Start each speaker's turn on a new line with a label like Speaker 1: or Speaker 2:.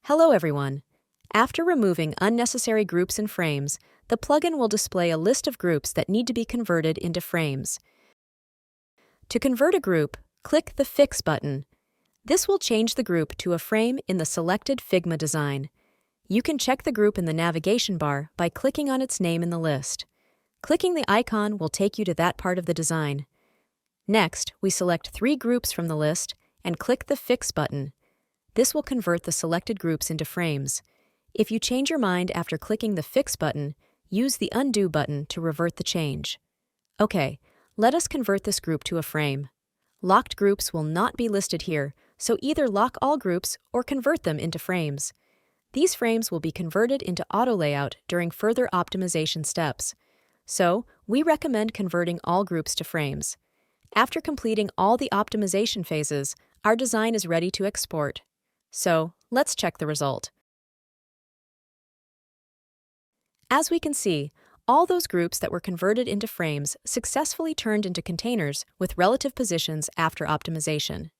Speaker 1: Hello everyone. After removing unnecessary groups and frames, the plugin will display a list of groups that need to be converted into frames. To convert a group, click the Fix button. This will change the group to a frame in the selected Figma design. You can check the group in the navigation bar by clicking on its name in the list. Clicking the icon will take you to that part of the design. Next, we select 3 groups from the list and click the Fix button. This will convert the selected groups into frames. If you change your mind after clicking the Fix button, use the Undo button to revert the change. Okay, let us convert this group to a frame. Locked groups will not be listed here, so either lock all groups or convert them into frames. These frames will be converted into auto layout during further optimization steps. So, we recommend converting all groups to frames. After completing all the optimization phases, our design is ready to export. So, let's check the result. As we can see, all those groups that were converted into frames successfully turned into containers with relative positions after optimization.